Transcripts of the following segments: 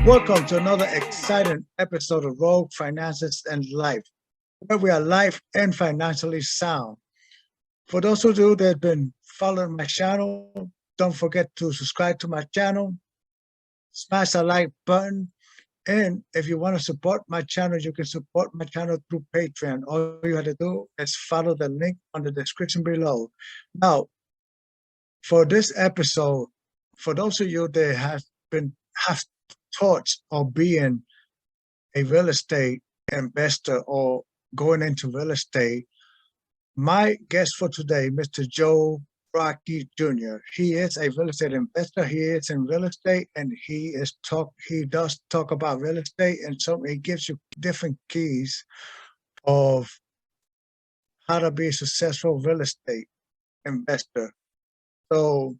Welcome to another exciting episode of Rogue Finances and Life, where we are life and financially sound. For those of you that have been following my channel, don't forget to subscribe to my channel, smash the like button, and if you want to support my channel, you can support my channel through Patreon. All you have to do is follow the link on the description below. Now, for this episode, for those of you that have thoughts of being a real estate investor or going into real estate, my guest for today, Mr. Joe Rockey Jr. He is a real estate investor. He is in real estate, and he does talk about real estate, and so he gives you different keys of how to be a successful real estate investor. So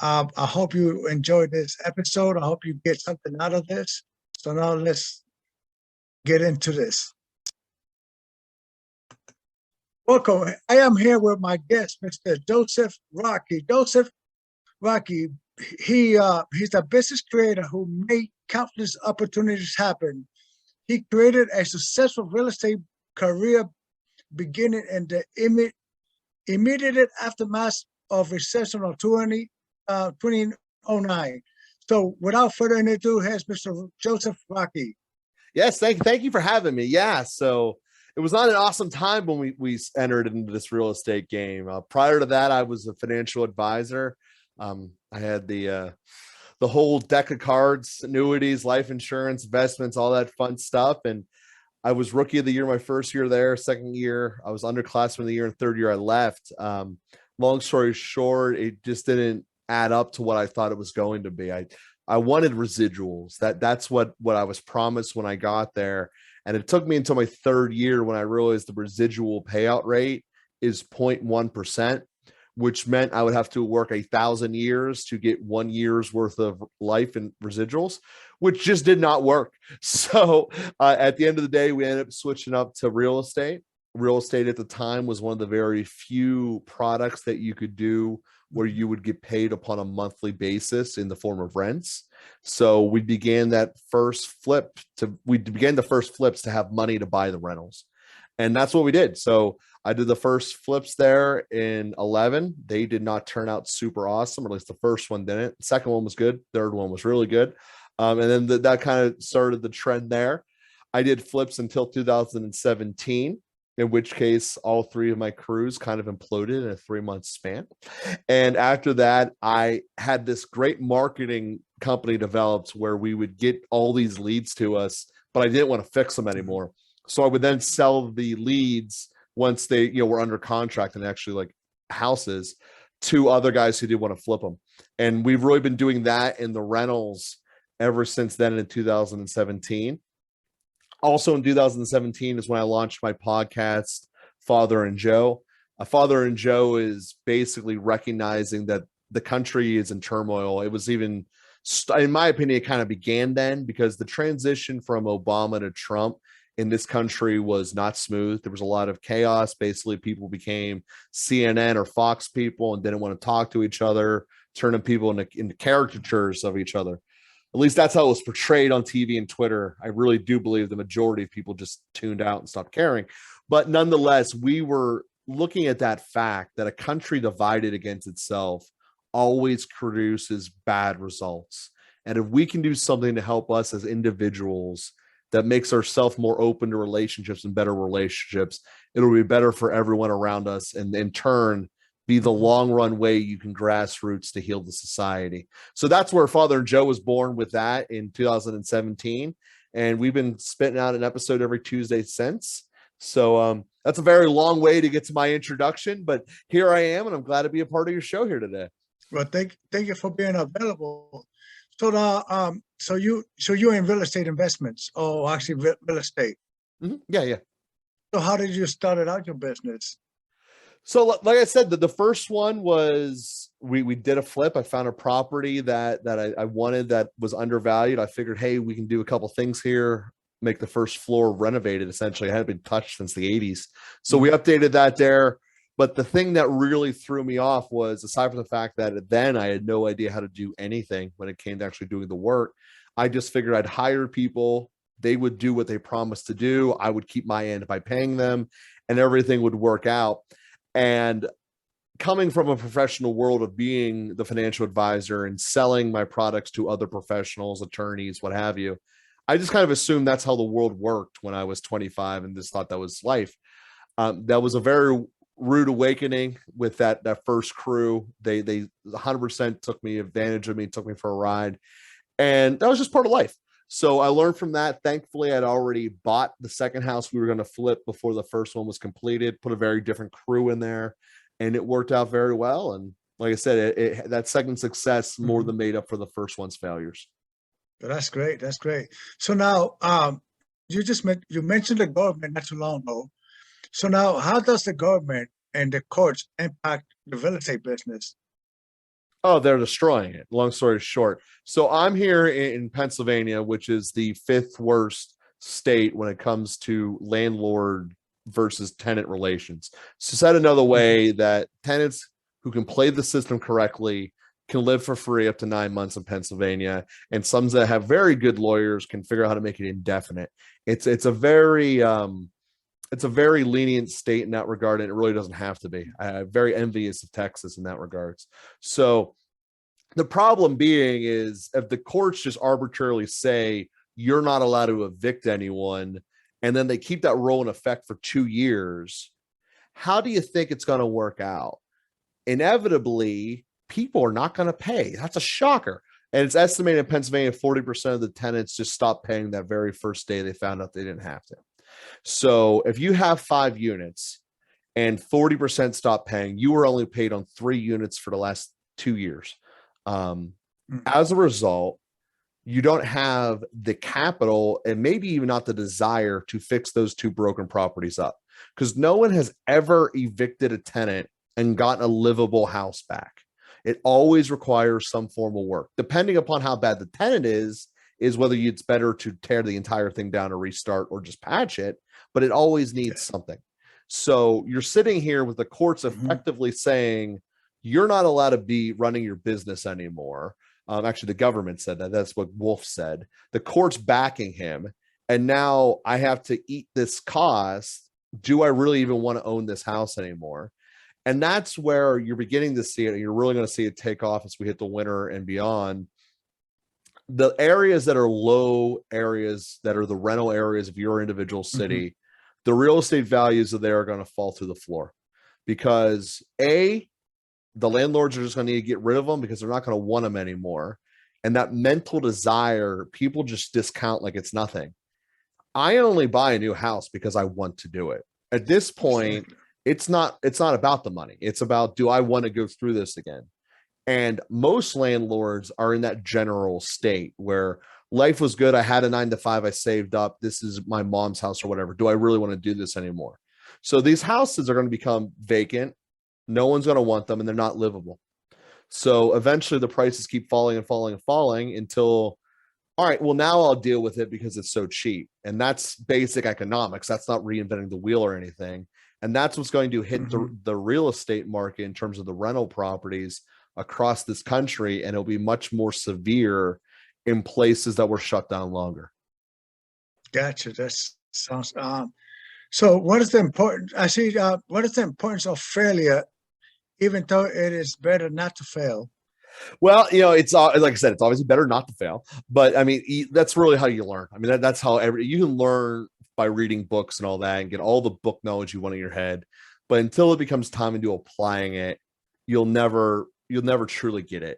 I hope you enjoyed this episode. I hope you get something out of this. So now let's get into this. Welcome. I am here with my guest, Mr. Joseph Rockey. Joseph Rockey, he's a business creator who made countless opportunities happen. He created a successful real estate career beginning in the immediate aftermath of recession of 2009. So without further ado, here's Mr. Joseph Rockey. Yes, thank you for having me. Yeah, so it was not an awesome time when we entered into this real estate game. Prior to that, I was a financial advisor. I had the whole deck of cards, annuities, life insurance, investments, all that fun stuff. And I was rookie of the year my first year there. Second year, I was underclassman of the year, and third year I left. Long story short, it just didn't add up to what I thought it was going to be. I wanted residuals. That's what I was promised when I got there. And it took me until my third year when I realized the residual payout rate is 0.1%, which meant I would have to work 1,000 years to get 1 year's worth of life and residuals, which just did not work. So at the end of the day, we ended up switching up to real estate. Real estate at the time was one of the very few products that you could do where you would get paid upon a monthly basis in the form of rents. So we began the first flips to have money to buy the rentals. And that's what we did. So I did the first flips there in 11. They did not turn out super awesome, or at least the first one didn't. The second one was good. Third one was really good. And then that kind of started the trend there. I did flips until 2017. In which case all three of my crews kind of imploded in a 3-month span. And after that, I had this great marketing company developed where we would get all these leads to us, but I didn't want to fix them anymore. So I would then sell the leads once they were under contract and actually like houses to other guys who did want to flip them. And we've really been doing that in the rentals ever since then in 2017. Also in 2017 is when I launched my podcast, Father and Joe. Father and Joe is basically recognizing that the country is in turmoil. It was even, in my opinion, it kind of began then because the transition from Obama to Trump in this country was not smooth. There was a lot of chaos. Basically, people became CNN or Fox people and didn't want to talk to each other, turning people into caricatures of each other. At least that's how it was portrayed on TV and Twitter. I really do believe the majority of people just tuned out and stopped caring. But nonetheless, we were looking at that fact that a country divided against itself always produces bad results. And if we can do something to help us as individuals that makes ourselves more open to relationships and better relationships, it'll be better for everyone around us. And in turn, be the long run way you can grassroots to heal the society. So that's where Father and Joe was born with that in 2017. And we've been spitting out an episode every Tuesday since. So that's a very long way to get to my introduction, but here I am, and I'm glad to be a part of your show here today. Well, thank you for being available. So now, so you're in real estate investments, or actually real estate? Mm-hmm. Yeah. So how did you start out your business? So like I said, the first one was we did a flip. I found a property that I wanted that was undervalued. I figured, hey, we can do a couple things here, make the first floor renovated. Essentially, it hadn't been touched since the 80s. So we updated that there. But the thing that really threw me off was, aside from the fact that then I had no idea how to do anything when it came to actually doing the work, I just figured I'd hire people. They would do what they promised to do. I would keep my end by paying them, and everything would work out. And coming from a professional world of being the financial advisor and selling my products to other professionals, attorneys, what have you, I just kind of assumed that's how the world worked when I was 25 and just thought that was life. That was a very rude awakening with that first crew. They 100% took me advantage of me, took me for a ride, and that was just part of life. So I learned from that. Thankfully, I'd already bought the second house we were going to flip before the first one was completed, put a very different crew in there, and it worked out very well. And like I said, that second success more than made up for the first one's failures. That's great. That's great. So now, you mentioned the government not too long ago. So now, how does the government and the courts impact the real estate business? Oh, they're destroying it. Long story short. So I'm here in Pennsylvania, which is the fifth worst state when it comes to landlord versus tenant relations. So said another way, that tenants who can play the system correctly can live for free up to 9 months in Pennsylvania, and some that have very good lawyers can figure out how to make it indefinite. It's a very lenient state in that regard, and it really doesn't have to be. I'm very envious of Texas in that regards. So the problem being is, if the courts just arbitrarily say you're not allowed to evict anyone, and then they keep that rule in effect for 2 years, how do you think it's going to work out? Inevitably, people are not going to pay. That's a shocker. And it's estimated in Pennsylvania, 40% of the tenants just stopped paying that very first day they found out they didn't have to. So if you have 5 units and 40% stop paying, you were only paid on 3 units for the last 2 years. As a result, you don't have the capital, and maybe even not the desire, to fix those 2 broken properties up, because no one has ever evicted a tenant and gotten a livable house back. It always requires some form of work. Depending upon how bad the tenant is whether it's better to tear the entire thing down or restart or just patch it, but it always needs something. So you're sitting here with the courts effectively saying you're not allowed to be running your business anymore. Actually, the government said that. That's what Wolf said. The court's backing him, and now I have to eat this cost. Do I really even want to own this house anymore? And that's where you're beginning to see it, and you're really going to see it take off as we hit the winter and beyond. The areas that are low areas, that are the rental areas of your individual city, the real estate values of there are going to fall through the floor, because the landlords are just going to need to get rid of them because they're not going to want them anymore. And that mental desire, people just discount like it's nothing. I only buy a new house because I want to do it. At this point, it's not about the money. It's about, do I want to go through this again? And most landlords are in that general state where life was good. I had a 9 to 5. I saved up. This is my mom's house or whatever. Do I really want to do this anymore? So these houses are going to become vacant. No one's going to want them, and they're not livable. So eventually the prices keep falling and falling and falling until, all right, well, now I'll deal with it because it's so cheap. And that's basic economics. That's not reinventing the wheel or anything. And that's what's going to hit the real estate market in terms of the rental properties across this country. And it'll be much more severe in places that were shut down longer. Gotcha. That sounds, so what is the importance? What is the importance of failure, even though it is better not to fail? Well, it's like I said, it's obviously better not to fail, but I mean, that's really how you learn. I mean, that's how you can learn, by reading books and all that, and get all the book knowledge you want in your head. But until it becomes time into applying it, you'll never truly get it.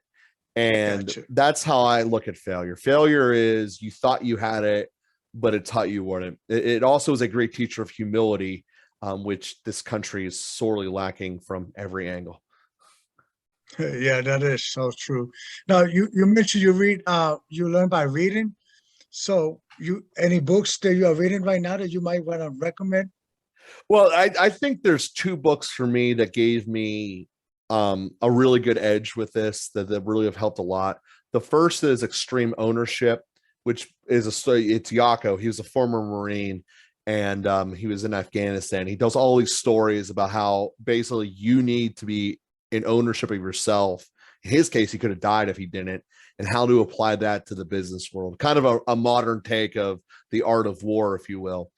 And Gotcha. That's how I look at failure. Failure is, you thought you had it, but it taught you weren't. It also is a great teacher of humility, which this country is sorely lacking from every angle. Yeah, that is so true. Now, you mentioned you learn by reading. So any books that you are reading right now that you might want to recommend? Well, I think there's 2 books for me that gave me a really good edge with this that really have helped a lot. The first is extreme ownership, which is it's Yako. He was a former Marine, and he was in Afghanistan. He tells all these stories about how basically you need to be in ownership of yourself. In his case, he could have died if he didn't, and how to apply that to the business world. Kind of a modern take of the art of war, if you will.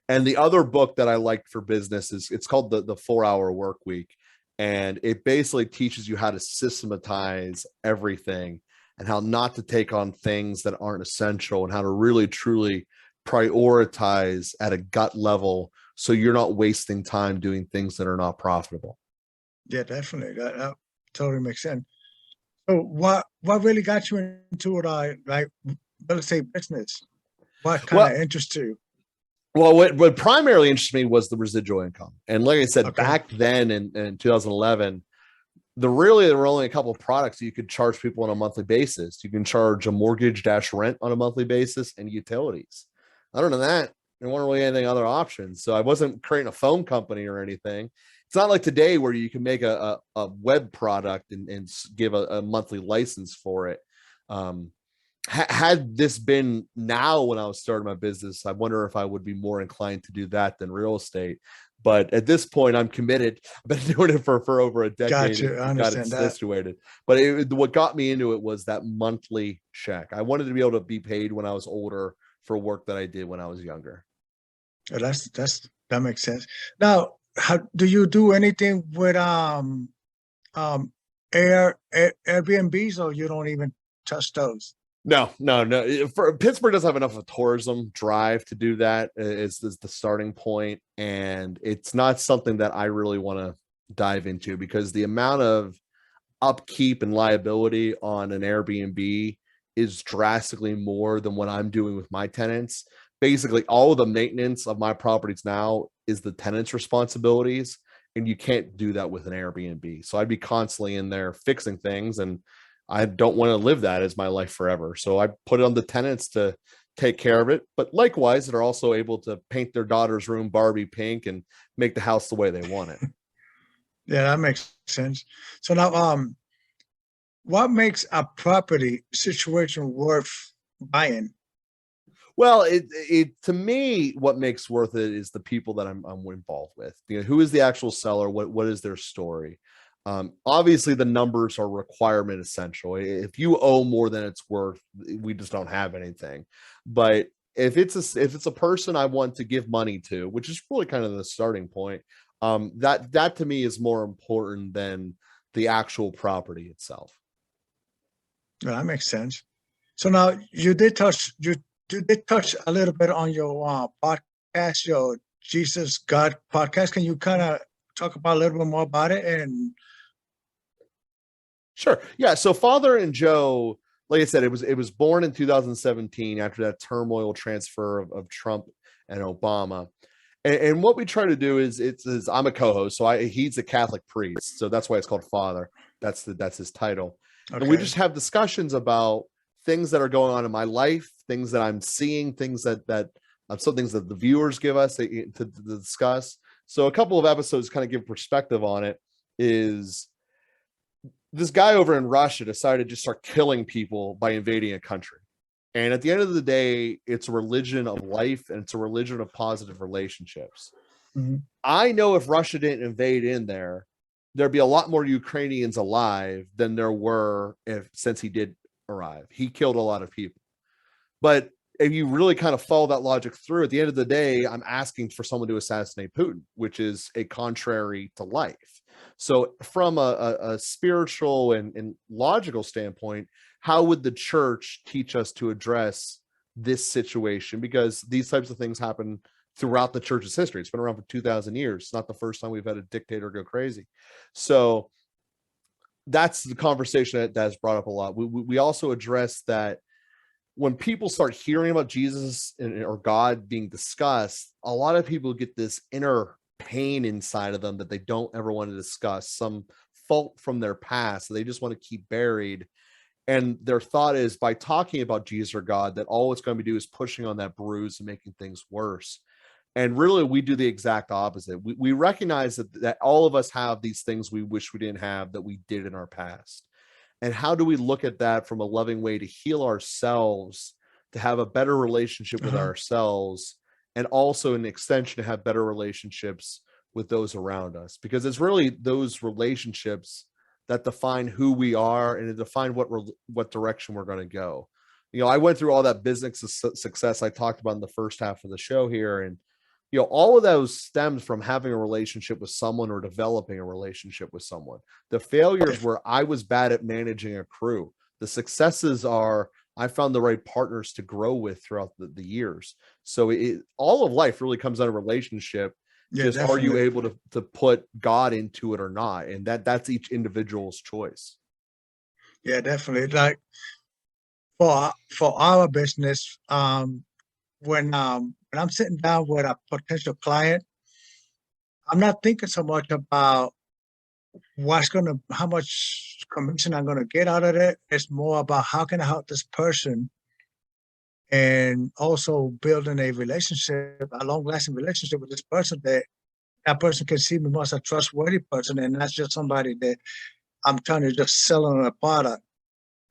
And the other book that I liked for business is it's called the 4-Hour Work Week. And it basically teaches you how to systematize everything and how not to take on things that aren't essential and how to really truly prioritize at a gut level so you're not wasting time doing things that are not profitable. Yeah, definitely. That totally makes sense. So what really got you into it, like real estate business? What kind of interests you? Well, what primarily interested me was the residual income. And like I said, Okay. back then in 2011, there were only a couple of products you could charge people on a monthly basis. You can charge a mortgage - rent on a monthly basis and utilities. Other than that, there weren't really anything other options. So I wasn't creating a phone company or anything. It's not like today where you can make a web product and give a monthly license for it. Had this been now when I was starting my business, I wonder if I would be more inclined to do that than real estate. But at this point, I'm committed. I've been doing it for over a decade. Gotcha. I Got it understand that. situated. But what got me into it was that monthly check. I wanted to be able to be paid when I was older for work that I did when I was younger. Oh, that makes sense. Now, how do you do anything with Airbnbs, or you don't even touch those? No. Pittsburgh doesn't have enough of a tourism drive to do that. Is the starting point, and it's not something that I really want to dive into because the amount of upkeep and liability on an Airbnb is drastically more than what I'm doing with my tenants. Basically, all of the maintenance of my properties now is the tenant's responsibilities, and you can't do that with an Airbnb. So I'd be constantly in there fixing things, and I don't want to live that as my life forever. So I put it on the tenants to take care of it. But likewise, they're also able to paint their daughter's room Barbie pink and make the house the way they want it. Yeah, that makes sense. So now, what makes a property situation worth buying? Well, it to me, what makes worth it is the people that I'm involved with. Who is the actual seller? What is their story? Obviously, the numbers are requirement essential. If you owe more than it's worth, we just don't have anything. But if it's a person I want to give money to, which is really kind of the starting point, that to me is more important than the actual property itself. Yeah, that makes sense. So now you did touch a little bit on your podcast, your Jesus God podcast. Can you kind of talk about a little bit more about it? And Sure. Yeah. So Father and Joe, like I said, it was born in 2017 after that turmoil transfer of Trump and Obama. And what we try to do is I'm a co-host, so he's a Catholic priest, so that's why it's called Father. That's his title. Okay. And we just have discussions about things that are going on in my life, things that I'm seeing, things that some things that the viewers give us to discuss. So a couple of episodes kind of give perspective on it. Is this guy over in Russia decided to just start killing people by invading a country. And at the end of the day, it's a religion of life and it's a religion of positive relationships. Mm-hmm. I know if Russia didn't invade in there, there'd be a lot more Ukrainians alive than there were since he did arrive. He killed a lot of people. But if you really kind of follow that logic through, at the end of the day, I'm asking for someone to assassinate Putin, which is a contrary to life. So from a spiritual and logical standpoint, how would the church teach us to address this situation? Because these types of things happen throughout the church's history. It's been around for 2,000 years. It's not the first time we've had a dictator go crazy. So that's the conversation that has brought up a lot. We also address that when people start hearing about Jesus or God being discussed, a lot of people get this inner pain inside of them that they don't ever want to discuss, some fault from their past that they just want to keep buried. And their thought is by talking about Jesus or God, that all it's going to do is pushing on that bruise and making things worse. And really, we do the exact opposite. We recognize that all of us have these things we wish we didn't have that we did in our past. And how do we look at that from a loving way to heal ourselves, to have a better relationship with ourselves, and also an extension to have better relationships with those around us? Because it's really those relationships that define who we are and define what direction we're going to go. I went through all that business success I talked about in the first half of the show here, and all of those stems from having a relationship with someone or developing a relationship with someone. The failures were I was bad at managing a crew. The successes are I found the right partners to grow with throughout the years. So all of life really comes out of relationship. Yeah, Just definitely. are you able to put God into it or not? And that's each individual's choice. Yeah, definitely. Like for our business, when I'm sitting down with a potential client, I'm not thinking so much about how much commission I'm gonna get out of it. It's more about how can I help this person, and also building a long-lasting relationship with this person, that person can see me as a trustworthy person, and not just somebody that I'm trying to just sell them a product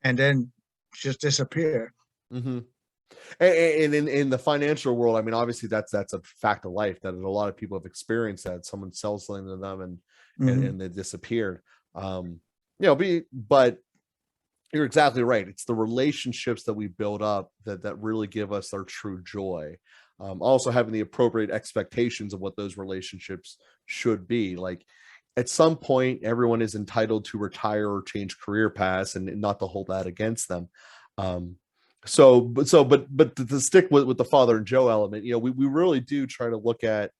and then just disappear. Mm-hmm. And in the financial world, I mean, obviously that's a fact of life that a lot of people have experienced, that someone sells something to them and Mhm. they disappeared. But you're exactly right. It's the relationships that we build up that really give us our true joy. Also having the appropriate expectations of what those relationships should be. Like at some point, everyone is entitled to retire or change career paths, and not to hold that against them. Um, but to stick with the father and Joe element, we really do try to look at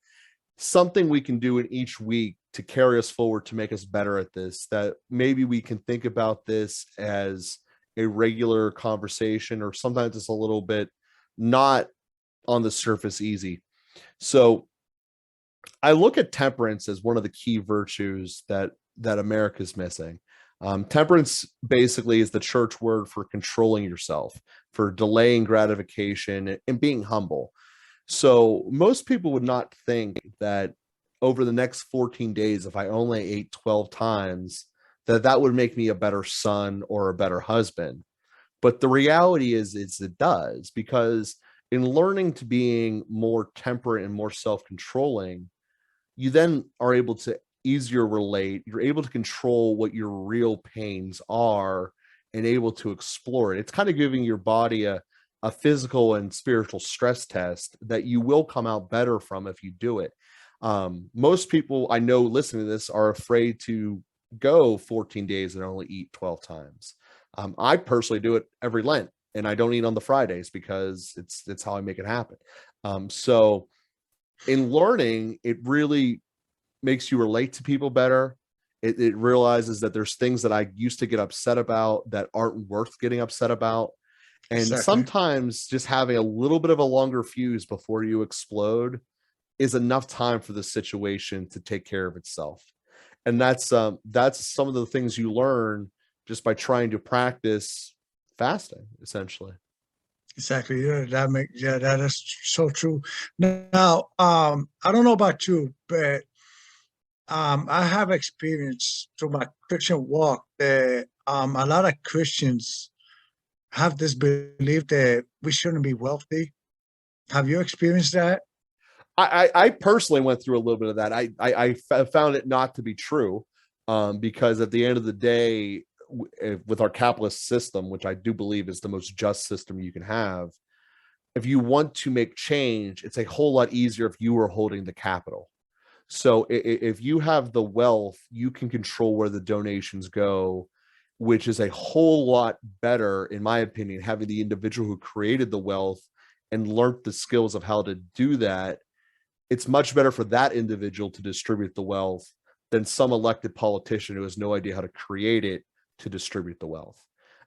something we can do in each week to carry us forward, to make us better at this, that maybe we can think about this as a regular conversation, or sometimes it's a little bit not on the surface easy. So I look at temperance as one of the key virtues that America's missing. Temperance basically is the church word for controlling yourself, for delaying gratification, and being humble. So most people would not think that over the next 14 days, if I only ate 12 times, that would make me a better son or a better husband. But the reality is it does, because in learning to being more temperate and more self-controlling, you then are able to easier relate. You're able to control what your real pains are and able to explore it. It's kind of giving your body a physical and spiritual stress test that you will come out better from if you do it. Most people I know listening to this are afraid to go 14 days and only eat 12 times. I personally do it every Lent, and I don't eat on the Fridays because it's how I make it happen. So in learning, it really makes you relate to people better. It realizes that there's things that I used to get upset about that aren't worth getting upset about. And Exactly. sometimes just having a little bit of a longer fuse before you explode is enough time for the situation to take care of itself. And that's some of the things you learn just by trying to practice fasting, essentially. Exactly. Yeah, that is so true. Now, I don't know about you, but I have experience through my Christian walk that a lot of Christians have this belief that we shouldn't be wealthy. Have you experienced that? I personally went through a little bit of that. I found it not to be true, because at the end of the day, with our capitalist system, which I do believe is the most just system you can have, if you want to make change, it's a whole lot easier if you are holding the capital. So if you have the wealth, you can control where the donations go, which is a whole lot better, in my opinion, having the individual who created the wealth and learned the skills of how to do that. It's much better for that individual to distribute the wealth than some elected politician who has no idea how to create it to distribute the wealth.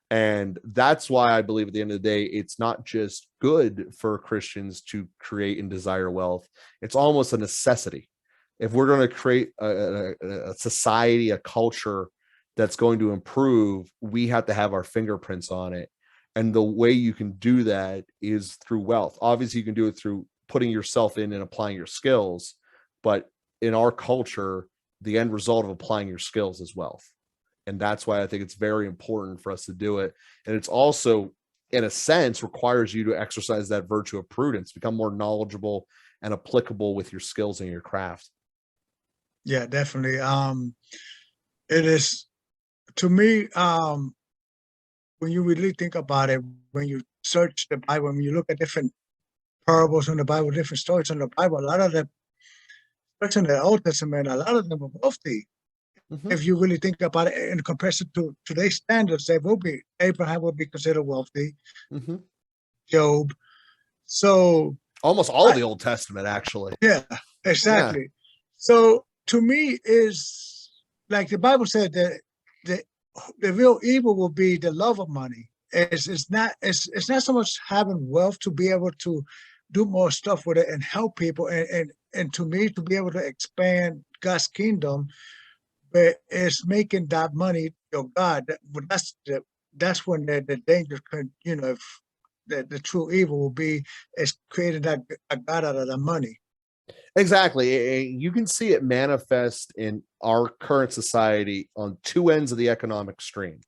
And that's why I believe at the end of the day, it's not just good for Christians to create and desire wealth. It's almost a necessity. If we're going to create a society, a culture that's going to improve, we have to have our fingerprints on it. And the way you can do that is through wealth. Obviously, you can do it through putting yourself in and applying your skills. But in our culture, the end result of applying your skills is wealth. And that's why I think it's very important for us to do it. And it's also, in a sense, requires you to exercise that virtue of prudence, become more knowledgeable and applicable with your skills and your craft. Yeah, definitely. It is, to me, when you really think about it, when you search the Bible, when you look at different parables in the Bible, different stories in the Bible, a lot of them, especially in the Old Testament, a lot of them are wealthy. Mm-hmm. If you really think about it in comparison to today's standards, Abraham will be considered wealthy, Mm-hmm. Job. So almost all the Old Testament, actually. Yeah, exactly. Yeah. So to me, is like the Bible said that the real evil will be the love of money. It's not so much having wealth to be able to do more stuff with it and help people, and to me, to be able to expand God's kingdom, but it's making that money your God. That's when the danger could, if the true evil will be is creating that a God out of the money. Exactly. You can see it manifest in our current society on two ends of the economic stream.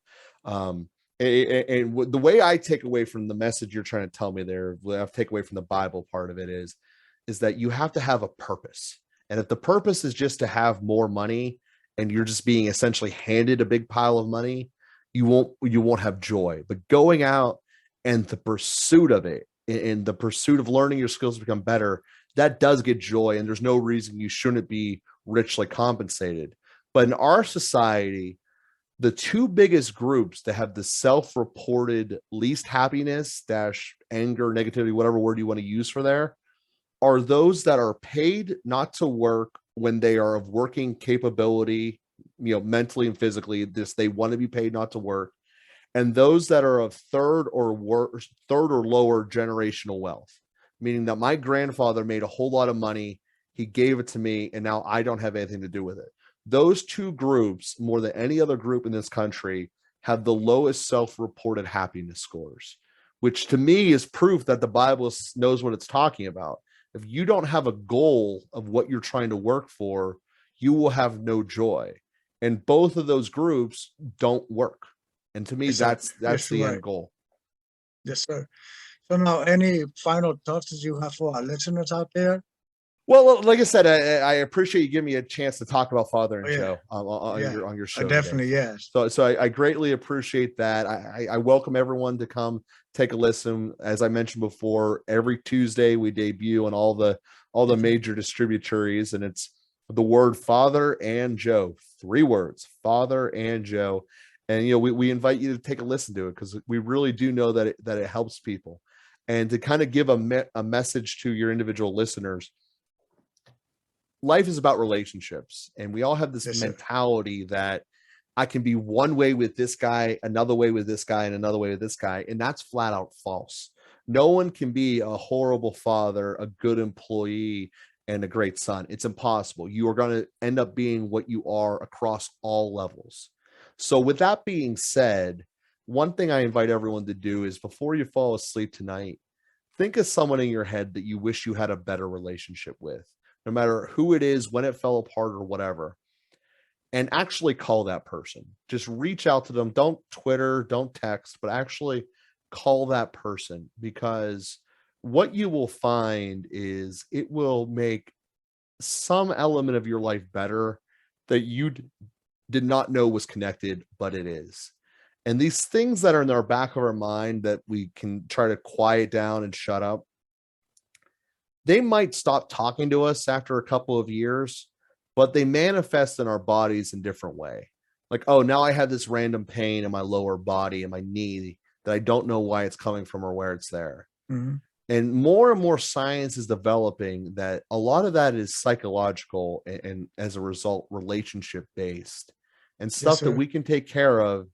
And the way I take away from the message you're trying to tell me there, what I take away from the Bible part of it is that you have to have a purpose. And if the purpose is just to have more money and you're just being essentially handed a big pile of money, you won't have joy. But going out and the pursuit of it, in the pursuit of learning your skills to become better, that does get joy, and there's no reason you shouldn't be richly compensated. But in our society, the two biggest groups that have the self-reported least happiness dash anger, negativity, whatever word you want to use for there, are those that are paid not to work when they are of working capability, mentally and physically. They want to be paid not to work, and those that are of third or lower generational wealth, meaning that my grandfather made a whole lot of money, he gave it to me, and now I don't have anything to do with it. Those two groups, more than any other group in this country, have the lowest self-reported happiness scores, which to me is proof that the Bible knows what it's talking about. If you don't have a goal of what you're trying to work for, you will have no joy. And both of those groups don't work. And to me, that's the end goal. Yes, sir. So now, any final thoughts that you have for our listeners out there? Well, like I said, I appreciate you giving me a chance to talk about Father and Joe on your show. Definitely, today. Yes. So I greatly appreciate that. I welcome everyone to come take a listen. As I mentioned before, every Tuesday we debut on all the major distributors, and it's the word Father and Joe. 3 words, Father and Joe. And we invite you to take a listen to it, because we really do know that it helps people. And to kind of give a message to your individual listeners, life is about relationships, and we all have this mentality that I can be one way with this guy, another way with this guy, and another way with this guy, and that's flat out false. No one can be a horrible father, a good employee, and a great son. It's impossible. You are going to end up being what you are across all levels. So with that being said, one thing I invite everyone to do is, before you fall asleep tonight, think of someone in your head that you wish you had a better relationship with, no matter who it is, when it fell apart or whatever, and actually call that person. Just reach out to them. Don't Twitter, don't text, but actually call that person, because what you will find is it will make some element of your life better that you did not know was connected, but it is. And these things that are in our back of our mind that we can try to quiet down and shut up, they might stop talking to us after a couple of years, but they manifest in our bodies in different way. Like, oh, now I have this random pain in my lower body and my knee that I don't know why it's coming from or where it's there. Mm-hmm. And more science is developing that a lot of that is psychological and as a result, relationship based, and stuff that we can take care of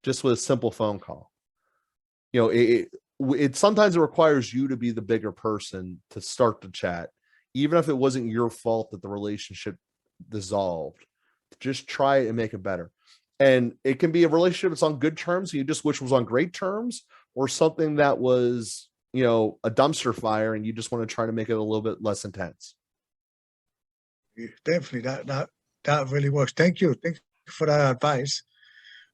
just with a simple phone call. It sometimes it requires you to be the bigger person to start the chat, even if it wasn't your fault that the relationship dissolved. Just try it and make it better. And it can be a relationship that's on good terms, and you just wish was on great terms, or something that was a dumpster fire and you just want to try to make it a little bit less intense. Definitely, that really works. Thank you for that advice.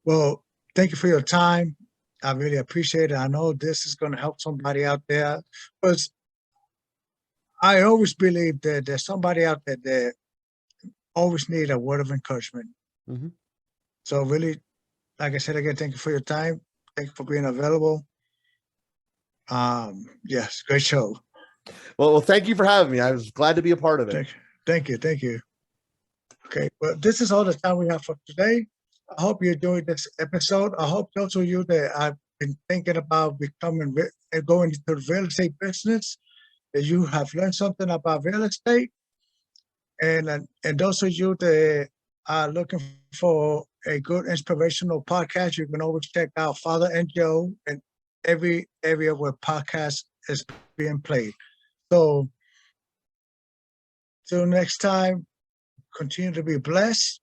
Well, thank you for your time. I really appreciate it. I know this is going to help somebody out there, because I always believe that there's somebody out there that always need a word of encouragement. Mhm. So really, like I said again, thank you for your time. Thank you for being available. Yes, great show. Well, thank you for having me. I was glad to be a part of it. Thank you. Okay, well, this is all the time we have for today. I hope you enjoyed this episode. I hope those of you that have been thinking about becoming and going into the real estate business, that you have learned something about real estate. And those of you that are looking for a good inspirational podcast, you can always check out Father and Joe in every area where podcast is being played. So till next time, continue to be blessed,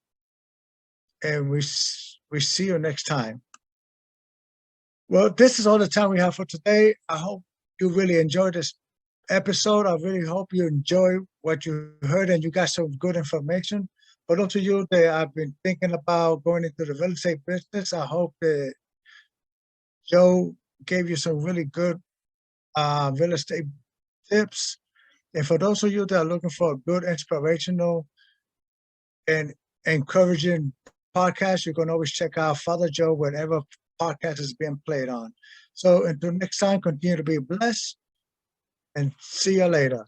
and we see you next time. Well, this is all the time we have for today. I hope you really enjoyed this episode. I really hope you enjoy what you heard and you got some good information. For those of you that have been thinking about going into the real estate business, I hope that Joe gave you some really good real estate tips. And for those of you that are looking for a good, inspirational, and encouraging podcast, you can always check out Father Joe whenever podcast is being played on. So until next time, continue to be blessed, and see you later.